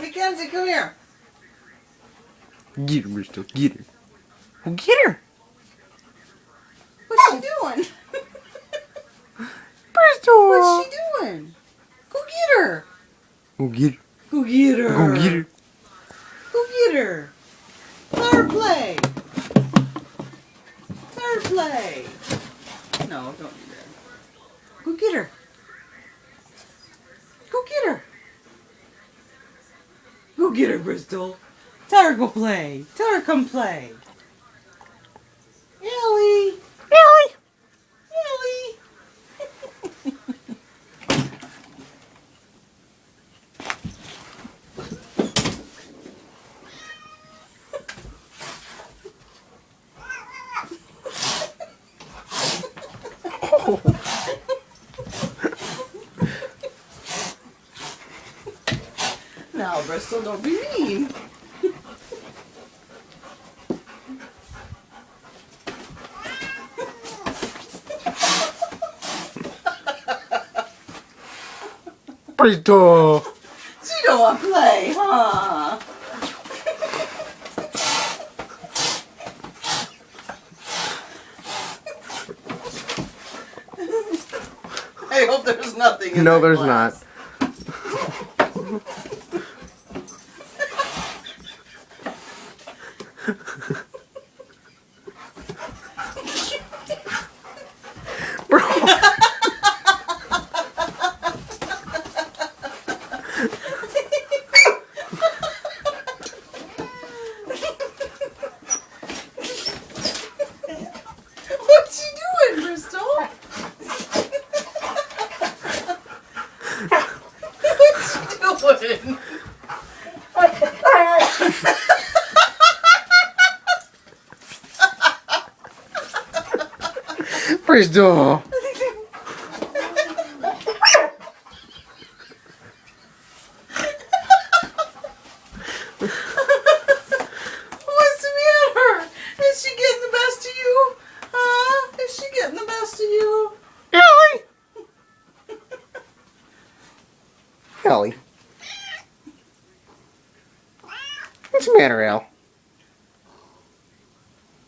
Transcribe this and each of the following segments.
Mackenzie, come here. Get her, Bristol. Get her. Well, get her. What's she doing? Bristol. What's she doing? Go get her. Go get her. Go get her. Go get her. Go get her. Let her play. Let her play. No, don't do that. Go get her. Go get her. Go get her, Bristol. Tell her go play. Tell her come play. Ellie. Ellie. Ellie. Now, Bristol, don't be mean. Bristol. She don't want to play, huh? I hope there's nothing in No, that there's glass. not. Bro. What's she doing, Bristol? What's she doing? Bristol. What's the matter? Is she getting the best of you? Huh? Is she getting the best of you? Ellie. Ellie. What's the matter, Al?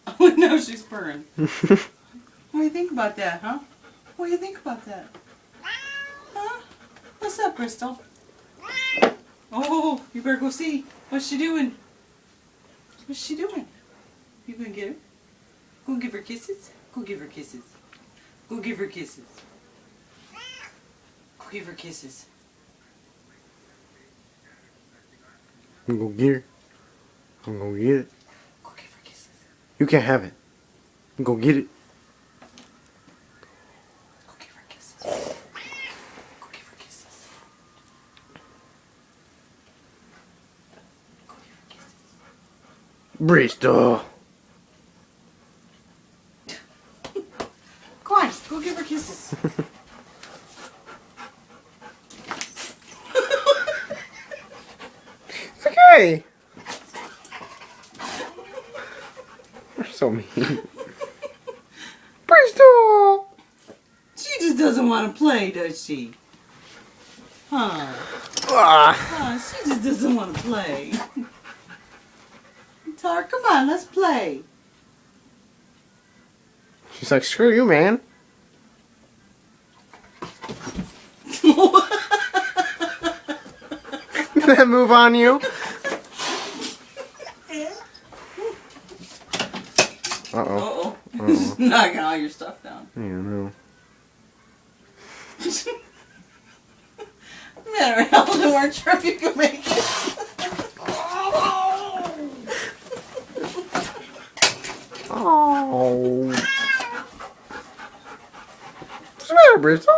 Oh, no, she's purring. What do you think about that, huh? What do you think about that? Huh? What's up, Bristol? Oh, you better go see. What's she doing? What's she doing? You gonna get her? Go give her kisses? Go give her kisses. Go give her kisses. Go give her kisses. I'm gonna get her. I'm gonna get it. Go give her kisses. You can't have it. Go get it. Go give her kisses. Go give her kisses. Go give her kisses. Bristol. Go on, go give her kisses. It's okay. You're so mean. Bristol. She just doesn't want to play, does she? Huh? Ah. She just doesn't want to play. Tell her, come on, let's play. She's like, screw you, man. Did that move on you? Uh-oh. Uh-oh. Knocking all your stuff down. Yeah, no. Matter how they weren't sure if you could make it. Oh. What's the matter, Bristol?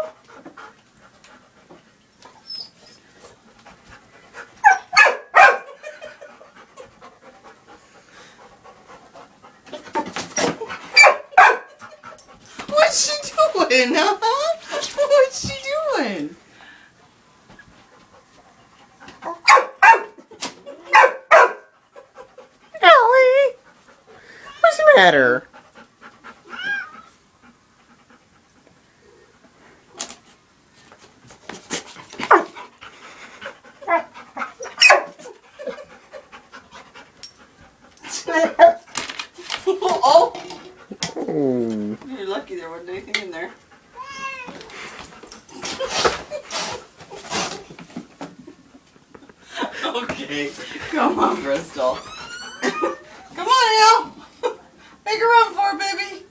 What's she doing, huh? What's she doing? Ellie! What's the matter? Oh. You're lucky there wasn't anything in there. Okay, come on, Bristol. Come on, Al. Make a run for it, baby.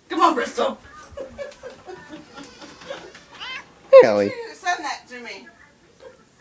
Come on, Bristol. Ellie. Send that to me.